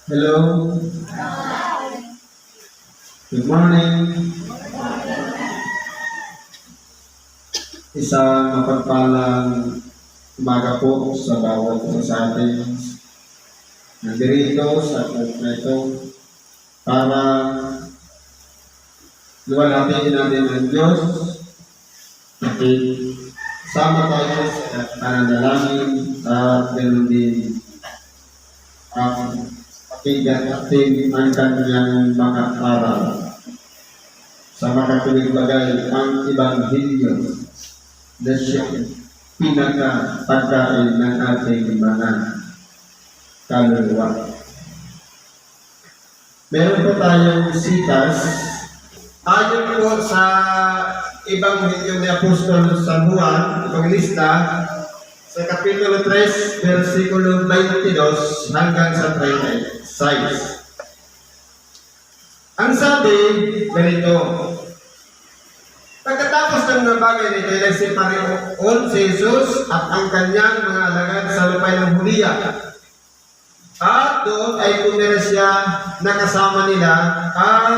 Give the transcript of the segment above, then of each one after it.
Hello, good morning. Isang mapagpalang umaga po sa bawat isa sa atin. Nandito sa punto na ito para luwalhatiin natin ang Diyos. At sama tayo sa pananalangin at ganoon din ang pakinggan natin ang kanyang mga aral sa makatuwing bagay ang Ebanghelyo na siya pinaka-pagkain ng ating mga kaluluwa. Meron po tayong sitas ayon po sa Ebanghelyo ni Apostol San Juan, Evangelista, sa Kapitulo 3, versikulo 22 hanggang sa 36. Ang sabi, ganito, pagkatapos ng mga bagay nito, nagsiparoon si Jesus at ang kanyang mga alagad sa lupay ng Huliya. At doon ay tumira siya na kasama nila at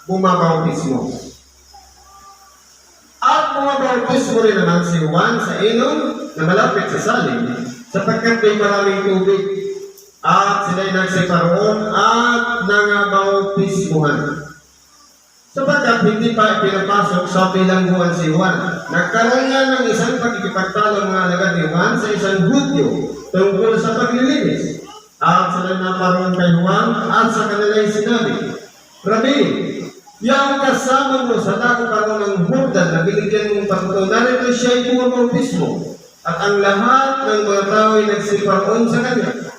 bumabautismo. At bumabautismo rin naman si Juan sa ilog na malapit sa salim, sapagkat may maraming tubig. At sila'y nagsiparoon at nangabautismuhan. Sapagkat hindi pa pinapasok sa bilangguan si Juan. Nagkaroon nga ng isang pagkikipagtalo mga alagad ni Juan sa isang Hudyo tungkol sa paglilinis. At sila'y naparoon kay Juan at sa kanila'y sinabi, Rabi, yung kasama mo sa nakuparoon ng Jordan na binigyan mong patutunan, ito siya'y bumabautismo. At ang lahat ng mga tao ay nagsiparoon sa kanya.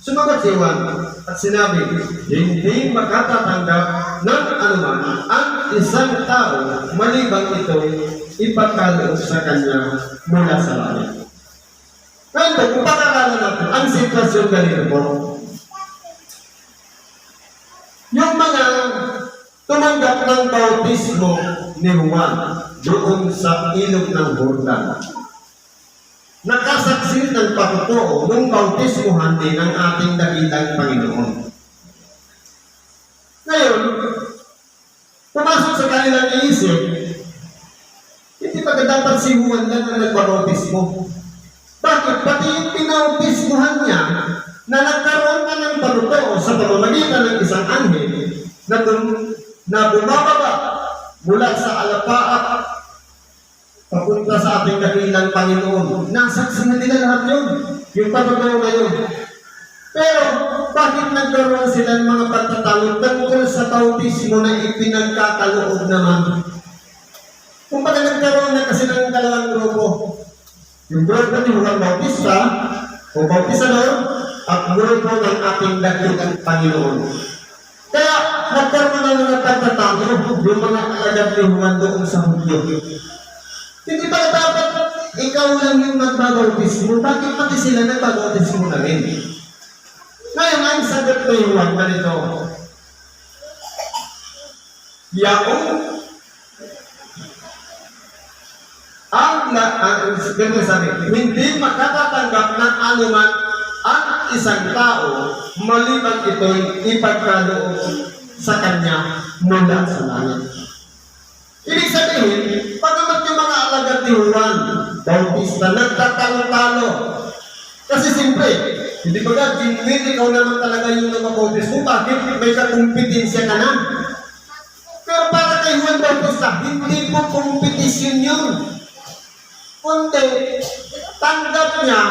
Sumagot si Juan at sinabi, hindi makatatanggap ng anuman ang isang tao malibang ito'y ipagkaloob sa kanya mula sa langit. Ngayon, kung pakalalan natin ang sitwasyon ganito po, yung mga tumanggap ng bautismo ni Juan doon sa ilog ng Jordan, nakasaksi ng pagtotoo ng bautismuhan din ang ating dakilang Panginoon. Ngayon, pumasok sa kanilang isip, hindi ba dapat si Juan lang ang nagbabautismo? Bakit? Pati yung pinautismuhan niya na nagkaroon na ng pagtotoo sa pamamagitan ng isang anghel na bumababa mula sa alapaat papunta sa ating dakilang Panginoon. Nasaksi na nila lahat yun. Yung pagtotoo na yun. Pero, bakit nagkaroon sila ng mga pagtatalo tungkol sa bautismo na ipinagkakaloob naman? Kung bakit nagkaroon na kasi ng dalawang grupo. Yung grupo ni Juan Bautista, o Bautisador, at grupo ng ating dakilang Panginoon. Kaya, nagkaroon na mga pagtatalo yung mga alagad ni Juan doon sa Hudyo. Hindi ba dapat ikaw lang yung nagbabautismo? Bakit pati sila nagbabautismo na rin? Ngayon, ang sagot ko yung Juan ganito. Ganito sabi, hindi makatatanggap ng anuman ang isang tao maliban ito'y ipagkaloob sa kanya mula sa langit. Ibig sabihin, pagamat yung mga alagad ni Juan Bautista, nagtatalo-talo. Kasi simple, hindi ba ka, ikaw naman talaga yung nabautismo, bakit may kakumpetensya ka na? Pero para kay Juan Bautista, hindi po kompetisyon yun. Kundi, tanggap niya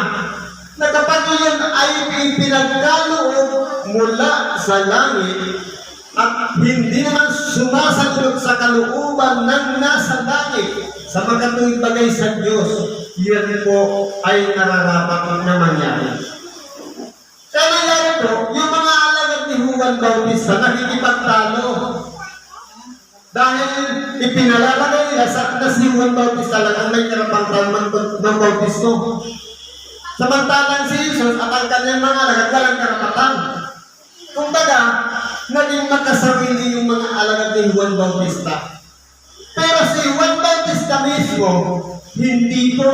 na kapag yun ay ipinagkaloob mula sa langit, at hindi naman sumasagot sa kalooban ng nasa langit sa magkatuwing bagay sa Diyos, yan po ay nararapat na mangyari. Kaya nangyari po, yung mga alagad ni Juan Bautista nakikipagtalo. Dahil ipinalalagay nila na si Juan Bautista lang ang may karapatan ng bautismo. Samantalang si Jesus at ang kanyang mga alagad walang karapatan. Kung baga, naging makasarili yung mga alagad ni Juan Bautista. Pero si Juan Bautista mismo, hindi po,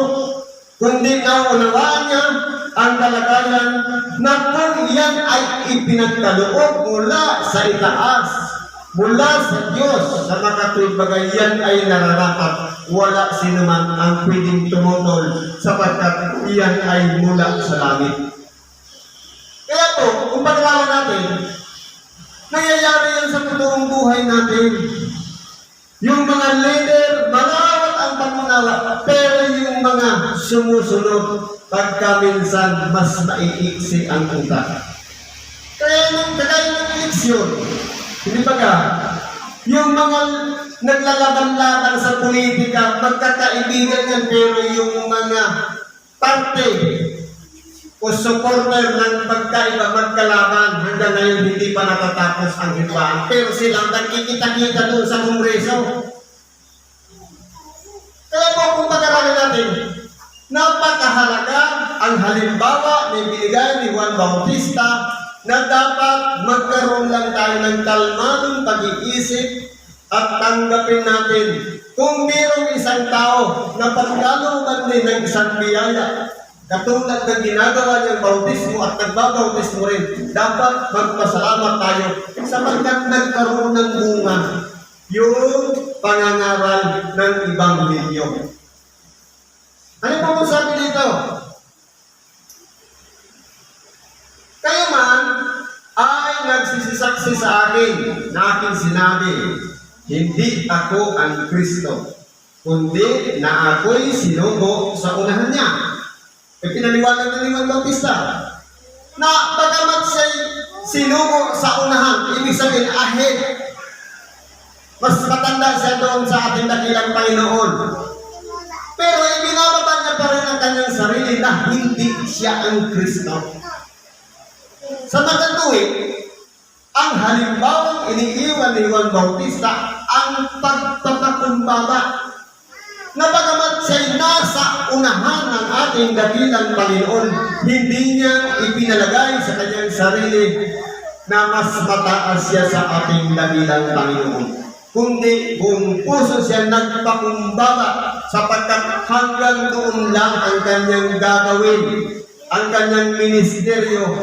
kundi naunawaan niya ang kalagayan na kung iyan ay ipinagkaloob mula sa itaas, mula sa Diyos, sa makatuwid bagay yan ay nararapat. Wala sinuman ang pwedeng tumutol sapagkat iyan ay mula sa langit. Kaya po, kung pag-aralan natin, nangyayari yan sa totoong buhay natin. Yung mga leader, malawat ang pagmunawa, pero yung mga sumusunod, pagka minsan mas naiiksi ang utak. Kaya nung kagaya ng eleksyon, hindi ba ka, yung mga naglalaban-laban sa politika, magkakaibigan yan, pero yung mga parte o supporter ng pagkaiba magkalaban, hanggang ngayon hindi pa natatapos ang himbaan. Pero silang nagkikita-kita doon sa Kongreso. Kaya po kung pag-aralan natin, napakahalaga ang halimbawa ni binigay ni Juan Bautista na dapat magkaroon lang tayo ng kalmadong pag-iisip at tanggapin natin kung mayroong isang tao na pagkalooban din ng isang biyaya, katulad ng ginagawa niyang bautismo at nagbabautismo rin, dapat magpasalamat tayo sapagkat nagkaroon ng bunga yung pangangaral ng Ebanghelyo. Ano po sabi dito? Kayo man ay nagsisisaksi sa akin na aking sinabi, hindi ako ang Kristo, kundi na ako'y sinugo sa unahan niya. E pinaliwanag ni Juan Bautista na bagamat siya'y sinugo sa unahan, ibig sabihin ahead, mas matanda siya doon sa ating dakilang Panginoon. Pero ibinababa niya pa rin ang kanyang sarili na hindi siya ang Kristo. Sa magatuwid, ang halimbawang iniiwan ni Juan Bautista ang pagpapakumbaba na bagamat siya'y nasa unahan ng ating dakilang Panginoon, hindi niya ipinalagay sa kanyang sarili na mas mataas siya sa ating dakilang Panginoon. Kundi buong puso siya nagpakumbaba sapagkat hanggang doon lang ang kanyang gagawin, ang kanyang ministeryo,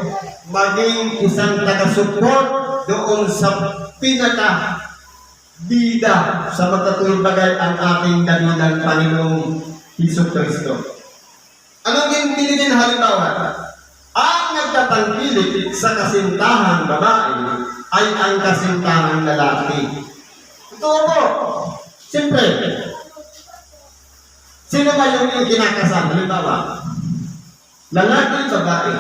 maging isang taga-support doon sa pinaka-bida sa magkatuwid bagay ang ating dakilang Panginoong Hesus-Kristo. Anong binigyan halimbawa? Ang nagtatangkilik sa kasintahan babae ay ang kasintahan lalaki. Ito po, siyempre, sino ba yung kinakasama? Halimbawa, lalaki, babae.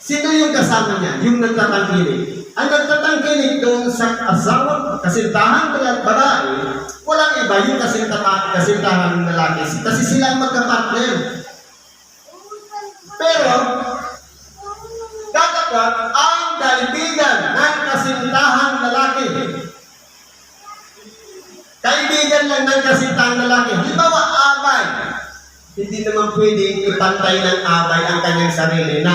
Sino yung kasama niya? Yung nagtatangkilik. Ang nagtatangkilik doon sa asawa, kasintahan ng babae, walang iba yung kasintahan ng lalaki. Kasi sila ang magkapartner. Pero, dapat ang kaibigan ng kasintahan lalaki. Kaibigan lang ng kasintahan lalaki. Halimbawa, abay. Hindi naman pwedeng ipantay ng abay ang kanyang sarili na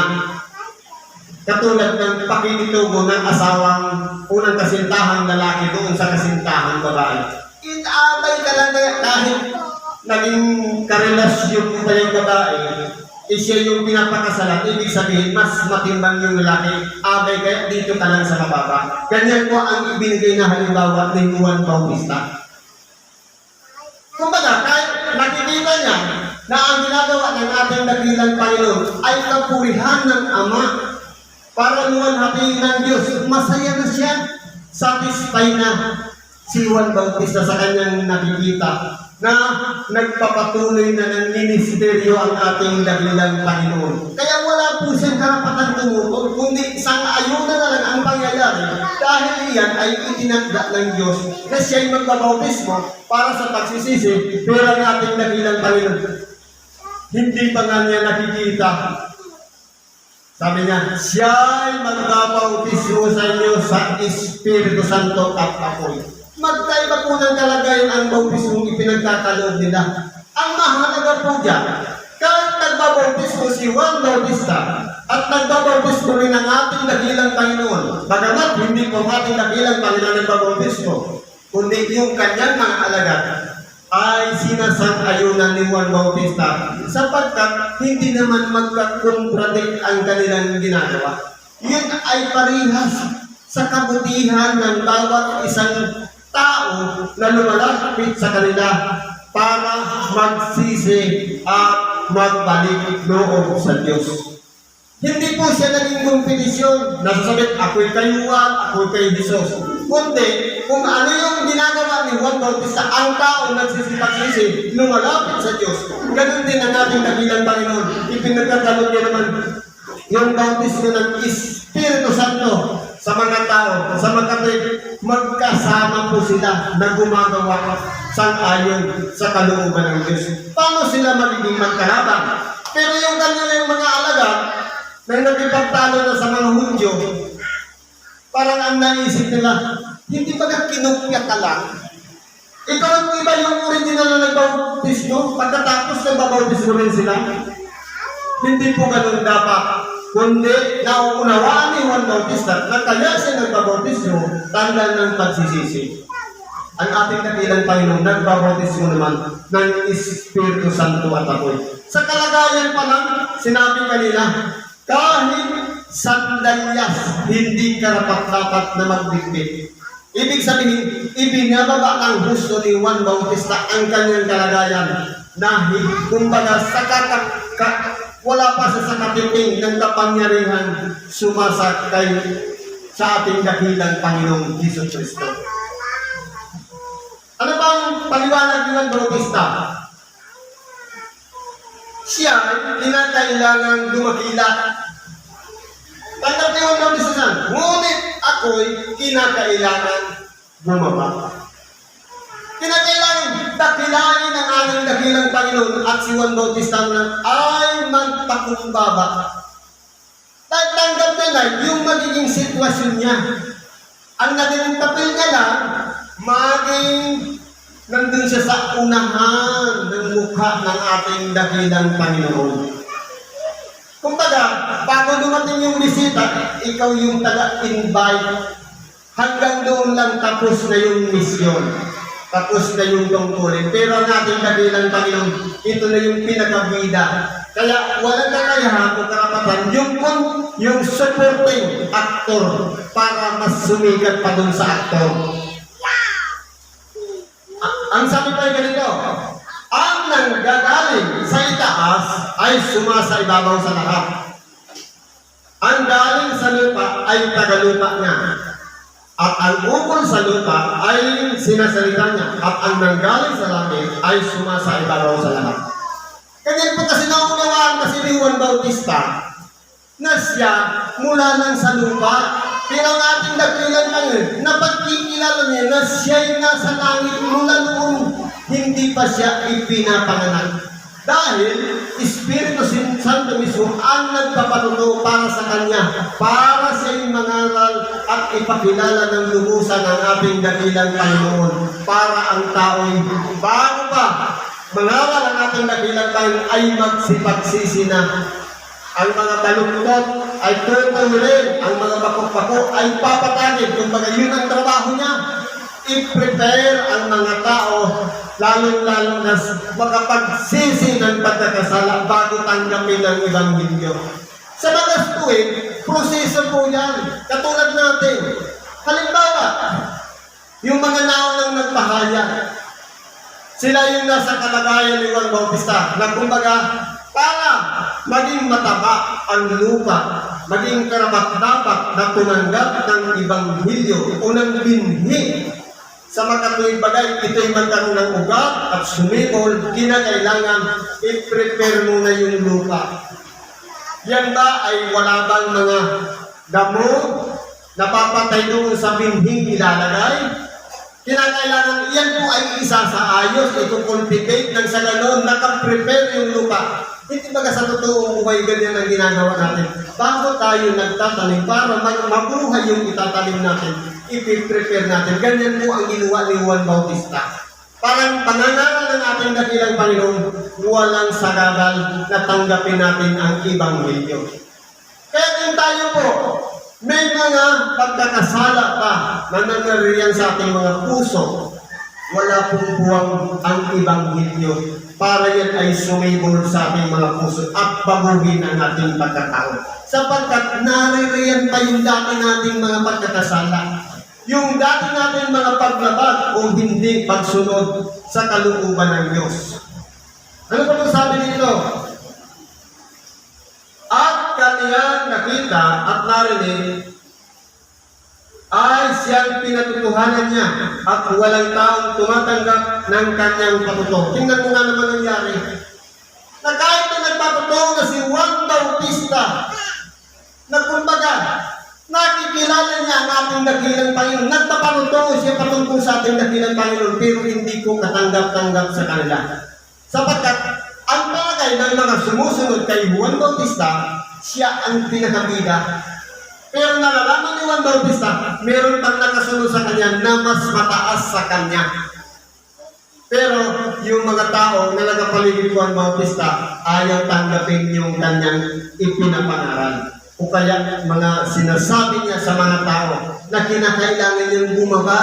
katulad ng pakikitubo ng asawang unang kasintahang lalaki doon sa kasintahang babae. Inabay ka lang kahit naging karelasyon mo pa yung babae, siya yung pinapakasalan, ibig sabihin, mas matimbang yung lalaki, abay kaya dito ka lang sa mababa. Ganyan po ang ibinigay na halimbawa ni Juan Bautista. Kumbaga, kahit nakikita niya na ang ginagawa ng ating dakilang Panginoon ay kapurihan ng Ama para luwalhati ng Diyos, masaya na siya, satisfied na si Juan Bautista sa kanyang nakikita na nagpapatuloy na ng ministeryo ang ating dakilang Panginoon. Kaya wala po siyang karapatan tumutol, kundi sang-ayunan na lang ang pangyayari dahil iyan ay itinagda ng Diyos na siya'y magbabautismo para sa pagsisisi, pero ang ating dakilang Panginoon hindi pa nga niya nakikita. Sabi niya, siya'y magbabautismo sa inyo sa Espiritu Santo at apoy. Magkaiba po ng kalagayan ang bautismong ipinagkakaloob nila. Ang mahalaga po dyan, kahit nagbabautismo si Juan Bautista at nagbabautismo rin ang ating dakilang Panginoon, bagamat hindi po ating dakilang Panginoon nagbabautismo, kundi yung kanyang mga alagad ay sinasang-ayunan ni Juan Bautista sapagkat hindi naman magkakontradict ang kanilang ginagawa. Yun ay parehas sa kabutihan ng bawat isang tao na lumalapit sa kanila para magsisi at magbalik loob sa Diyos. Hindi po siya naging kompetisyon. Nasasabit, ako'y kay Juan, ako'y kay Jesus. Kundi, kung ano yung ginagawa ni Juan Bautista, ang tao nagsisipag-sisi, lumalapit sa Diyos. Ganun din ang ating dakilang Panginoon. Ipinagkakalog niya naman yung bautismo ng Espiritu Santo sa mga tao, sa magkapit, magkasama po sila na gumagawa sang-ayon sa kalooban ng Diyos. Paano sila magiging magkalaban? Pero yung kanilang mga alagad, na nagipagtalo na sa mga Hudyo, parang ang naisip nila, hindi ba kinupya ka lang? Ikaw ang iba yung original na nagbautismo, pagkatapos nagbabautismo rin sila. Hindi po ganun dapat. Kundi, nauunawaan ni Juan Bautista na kaya siya nagbabautismo, tanda ng pagsisisi. Ang ating dakilang Panginoon, nagbabautismo naman ng Espiritu Santo at apoy. Sa kalagayan pa lang, sinabi kanila, kahit sandalyas, hindi karapat-dapat na magbitbit. Ibig sabihin, ibinababa ng gusto ni Juan Bautista ang kanyang kalagayan na kumbaga wala pa sa katiting ng kapangyarihan sumasakay sa ating dakilang Panginoong Hesus Kristo. Ano bang paliwanag ni Juan Bautista? Siya ay kinakailangan dumakilat. Tanggap ni Juan Bautista, ngunit ako'y kinakailangan bumaba. Kinakailangan dakilain ang aming dakilang Panginoon at si Juan Bautista na ay magpakumbaba. Dahil tanggap niya na yung magiging sitwasyon niya. Ang naging papel niya lang, maging nandun siya sa unahan ng mukha ng ating dakilang Panginoon. Kumbaga, bago dumating yung bisita, ikaw yung taga-invite. Hanggang doon lang tapos na yung misyon. Tapos na yung tungkulin. Pero ang ating dakilang Panginoon, ito na yung pinakabida. Kaya walang kakayahan o karapatan yung supporting actor para mas sumikat pa dun sa actor. Ang sabi pa yung ganito, ang nanggagaling sa itaas ay sumasa ibabaw sa lahat. Ang galing sa lupa ay tagalupa niya. At ang ukol sa lupa ay sinasalita niya. At ang nanggaling sa langit ay sumasa ibabaw sa lahat. Kanya po kasi naunawaan kasi ni Juan Bautista na siya mula lang sa lupa. Pero ang ating dakilang Panginoon, napagkikilala niya na siya'y nasa langit mula noon, hindi pa siya ipinapanganak. Dahil Espiritu Santo mismo ang nagpapatuto para sa Kanya, para siya'y mangaral at ipakilala ng lubusan ng ating dakilang Panginoon, para ang tao'y bago pa mangaral ang ating dakilang Panginoon ay magsipagsisi na. Ang mga taluktot ay tutuloy, ang mga bakok-bako ay papatagin. Kumbaga yun ang trabaho niya. I-prepare ang mga tao, lalong-lalo na makapagsisi ng pagkakasala bago tanggapin ang Ebanghelyo. Sa mga tuwid, proseso po yan. Katulad natin. Halimbawa, yung mga naunang nagpahayag, sila yung nasa kalagayan ni Juan Bautista na kumbaga, para maging mataba ang lupa, maging karapat-dapat na tumanggap ng Ebanghelyo o ng binhi sa makatuwing bagay, ito'y magkaroon ng ugat at sumibol, kinakailangan i-prepare muna yung lupa. Yan ba ay wala bang mga damo na papatay doon sa binhing ilalagay? Kinakailangan yan po ay isa sa ayos, ito-cultivate ng sa ganoon, nakaprepare yung lupa. Hindi ba sa totoong buhay ganyan ang ginagawa natin? Bago tayo nagtatanim, para mabuhay yung itatanim natin, ipiprepare natin. Ganyan po ang ginawa ni Juan Bautista. Parang panangaral ng ating dakilang Panginoon, walang sagagal na tanggapin natin ang Ebanghelyo. Kaya kung tayo po, may mga pagkakasala pa na nangyariyan sa ating mga puso, wala pong buwang ang Ebanghelyo para yan ay sumibol sa ating mga puso at baguhin ang ating pagkatao. Sapagkat naririyan pa yung dati nating mga pagkakasala. Yung dati natin mga paglabag o hindi pagsunod sa kalooban ng Diyos. Ano pa po sabi dito? At kaniyang nakita at narinig ay siyang pinatutuhanan niya at walang taong tumatanggap ng kanyang patuto. Tingnan mo nga naman nangyari. Na kahit na nagpapatuto na si Juan Bautista, na kumbaga, nakikilala niya ang ating dakilang Panginoon. Nagpapanuto siya patungkol sa ating dakilang Panginoon, pero hindi ko katanggap-tanggap sa kanila. Sapagkat ang palagay ng mga sumusunod kay Juan Bautista, siya ang pinakabida. Pero nalalaman ni Juan Bautista, meron pang nakasunod sa kanya na mas mataas sa kanya. Pero yung mga tao na nagapaligid Juan Bautista, ayaw tanggapin yung kanyang ipinapangaral. O kaya mga sinasabi niya sa mga tao na kinakailangan niyang bumaba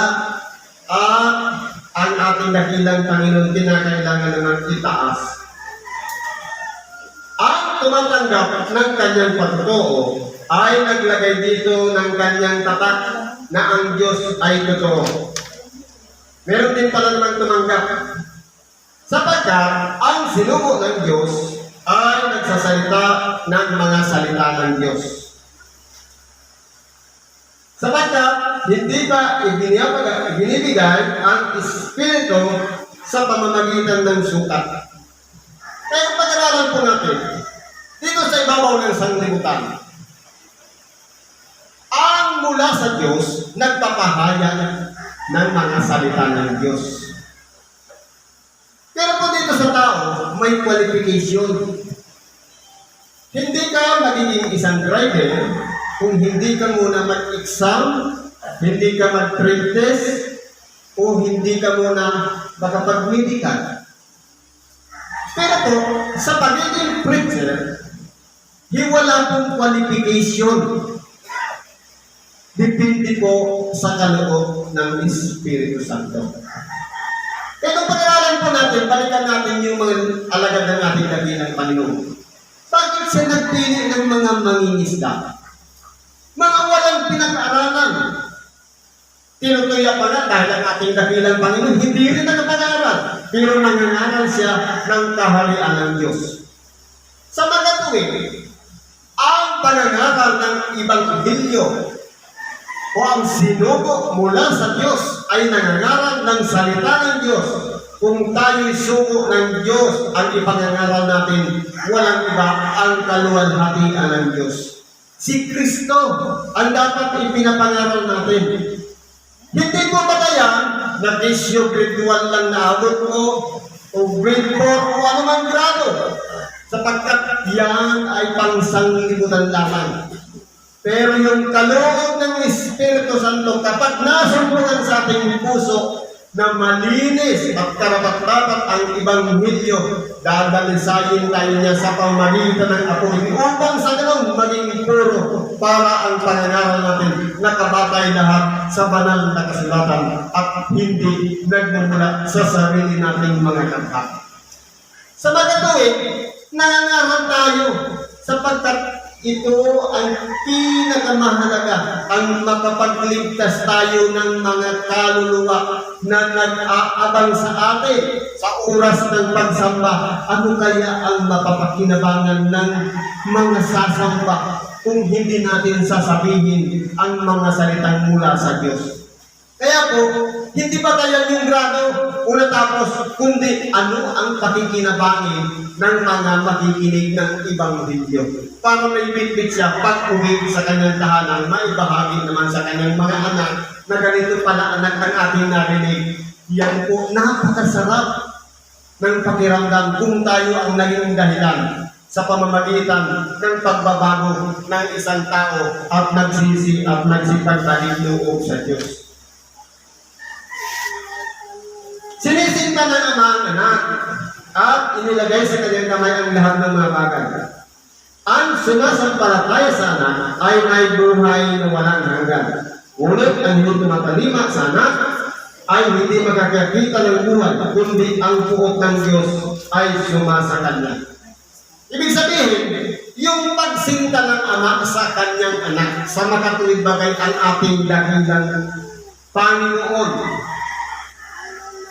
at ang ating dakilang Panginoon kinakailangan naman itaas. Ang tumatanggap ng kanyang pagtotoo ay naglagay dito ng kanyang tatak na ang Diyos ay totoo. Meron din pala namang tumanggap. Sapagkat ang sinugo ng Diyos ay nagsasalita ng mga salita ng Diyos. Sapagkat hindi pa ibinibigay ang Espiritu sa pamamagitan ng sukat. Kaya pag-aralan po natin, dito sa ibabaw ng sanglibutan, ang mula sa Diyos, nagpapahayag ng mga salita ng Diyos. Pero po dito sa tao, may qualification. Hindi ka magiging isang driver kung hindi ka muna mag-exam, hindi ka mag-trade test, o hindi ka muna makapag-medical. Pero po, sa pagiging preacher, wala pong qualification. Depende po sa kaloob ng Espiritu Santo. Kaya kung pag-aralan po natin, balikan natin yung mga alagad ng ating dakilang Panginoon. Bakit siya nagpili ng mga mangingisda? Mga walang pinag-aaralan. Tinutuya pa nga dahil ang ating dakilang Panginoon, hindi rin nakapag-aaral. Pero nangangaral siya ng kaharian ng Diyos. Sa mga tuwing, ang pangangaral ng Ebanghelyo o ang sinugo mula sa Diyos ay nangangaral ng salita ng Diyos. Kung tayo'y sugo ng Diyos ang ipangangaral natin, walang iba ang kaluwalhatian ng Diyos. Si Kristo ang dapat ipinapangaral natin. Hindi ko batayan na desyo grade 1 lang naabot mo o grade 4 o anumang grado, sapagkat yan ay pangsanglibutan lamang. Pero yung kaloob ng Espiritu Santo, kapag nasumpungan sa ating puso na malinis at karapat-dapat ang Ebanghelyo, dadalisayin tayo niya sa pamamagitan ng apoy upang sa ganun maging puro para ang pangangaral natin nakabatay lahat sa banal na kasulatan at hindi nagmumula sa sarili nating mga kanta. Sa mga tuwing, nangangaral tayo sapagkat ito ang pinakamahalaga, ang makapagligtas tayo ng mga kaluluwa na nag-aabang sa atin sa oras ng pagsamba. Ano kaya ang mapapakinabangan ng mga sasamba kung hindi natin sasabihin ang mga salitang mula sa Diyos? Kaya po, hindi ba tayo yung grado o natapos, kundi ano ang pakikinabangin ng mga makikinig ng Ebanghelyo. Para may bitbit siya pag-uwi sa kanyang tahanan, maibahagi naman sa kanyang mga anak na ganito pala anak ng ating narinig. Yan po, napakasarap ng pakiramdam kung tayo ang naging dahilan sa pamamagitan ng pagbabago ng isang tao at nagsisi at nagsipagtalig loob sa Diyos. Sinisinta ng ama ang anak at inilagay sa kanyang kamay ang lahat ng mga bagay. Ang sumasampalataya sa anak ay may buhay na walang hanggan. Ngunit ang hindi tumatalima sa anak ay hindi makakakita ng buhay, kundi ang puot ng Diyos ay sumasa kanya. Ibig sabihin, yung pagsinta ng Ama sa kanyang anak, sa makatuwid bagay ang ating dakilang Panginoon.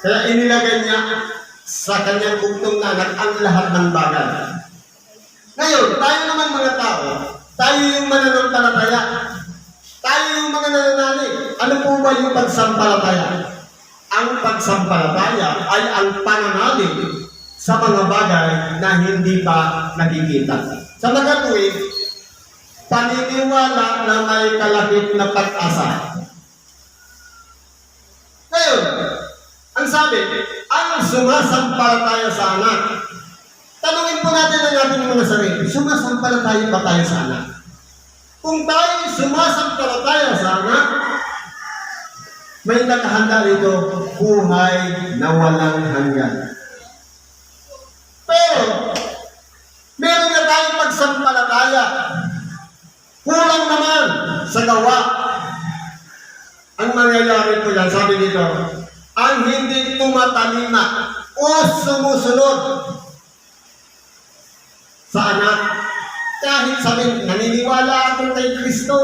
Kaya inilagay niya sa kanyang bugtong na anak ang lahat ng bagay. Ngayon, tayo naman mga tao, tayo yung mananampalataya. Tayo yung mga nananalig. Ano po ba yung pagsampalataya? Ang pagsampalataya ay ang pananalig sa mga bagay na hindi pa nakikita. Sa makatuwid, paniniwala na may kalakip na pag-asa. Ngayon, ang sabi, ang sumasampalataya sa anak. Tanungin po natin ang ating mga sarili, sumasampalataya ba tayo sa anak? Kung tayo sumasampalataya sa anak, may nakahanda rito, buhay na walang hanggan. Pero, meron na tayong pagsampalataya. Kulang naman sa gawa. Ang mangyayari po yan, sabi dito, ang hindi tumatalima o sumusunod sa anak. Kahit sabihin, naniniwala ako kay Kristo.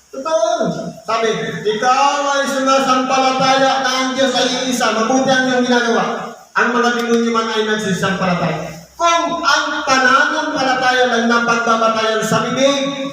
Totoo. Sabi, ikaw ay sumasampalataya na ang Diyos ay iisa. Mabuti ang iyong ginagawa. Ang mga demonyo man ay nagsisampalataya. Kung ang pananampalataya lang ng pagbabatayan sa bibig,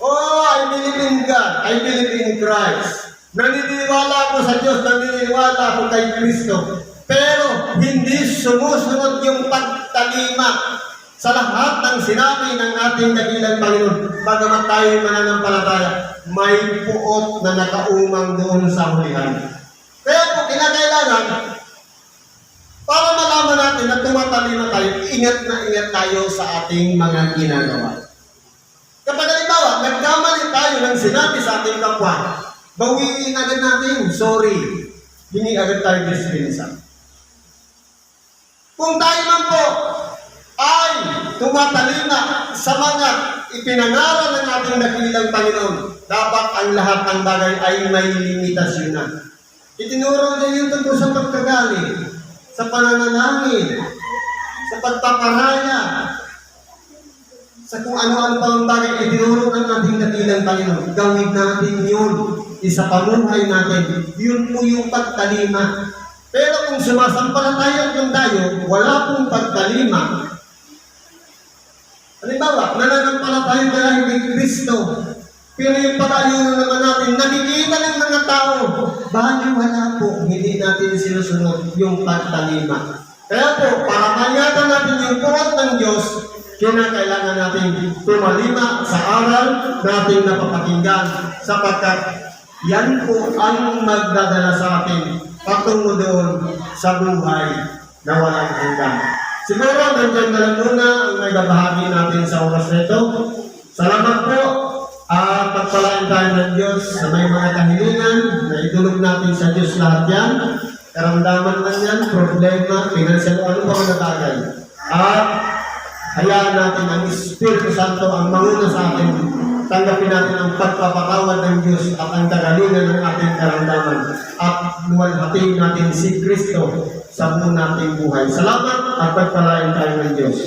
oh, I believe in God, I believe in Christ. Naniniwala ako sa Diyos, naniniwala ako kay Kristo. Pero hindi sumusunod yung pagtalima sa lahat ng sinabi ng ating dakilang Panginoon. Bagamat tayo mananampalataya, may puot na nakaumang doon sa hulihan. Kaya po, kinakailangan, para malaman natin na tumatalima tayo, ingat na ingat tayo sa ating mga ginagawa. Kapag halimbawa, nagkamali tayo ng sinabi sa ating kapwa, bawiin agad natin, sorry, hindi agad tayo disiplinsa. Kung tayo man po ay tumatalima sa mga ipinangaral ng ating dakilang Panginoon, dapat ang lahat ng bagay ay may limitasyon na. Itinuro niya yun tungkol sa pagkagaling, sa pananalangin, sa pagpaparaya, sa kung ano-ano pang bagay itinuro ng ating dakilang Panginoon. Gawin natin yun. Isa pamuhay natin. Yun po yung pagtalima. Pero kung sumasampalataya ng tayo, wala pong pagtalima. Halimbawa, nananampalataya tayo kay Kristo. Pero yung pag-ayunan naman natin, nakikita ng mga tao, bakit wala po, hindi natin sinusunod yung pagtalima. Kaya po, para mayatan natin yung puot ng Diyos, kinakailangan natin tumalima sa aral natin napapakinggan, sapagkat yan po ang magdadala sa atin patungo doon sa buhay na walang hanggan. Siguro, nandiyan na lang muna ang nagbabahagi natin sa oras na ito. Salamat po. Pagpalain tayo ng Diyos sa may mga kahilingan na idulog natin sa Diyos lahat yan. Karamdaman man yan, problema, financial, ano pa mga bagay. At hayaan natin ang Espiritu Santo ang manguna sa atin. Tanggapin natin ang pagpapakawad ng Diyos at ang kagalingan ng ating karamdaman. At luwalhatiin natin si Kristo sa buong nating buhay. Salamat at pagpalain tayo ng Diyos.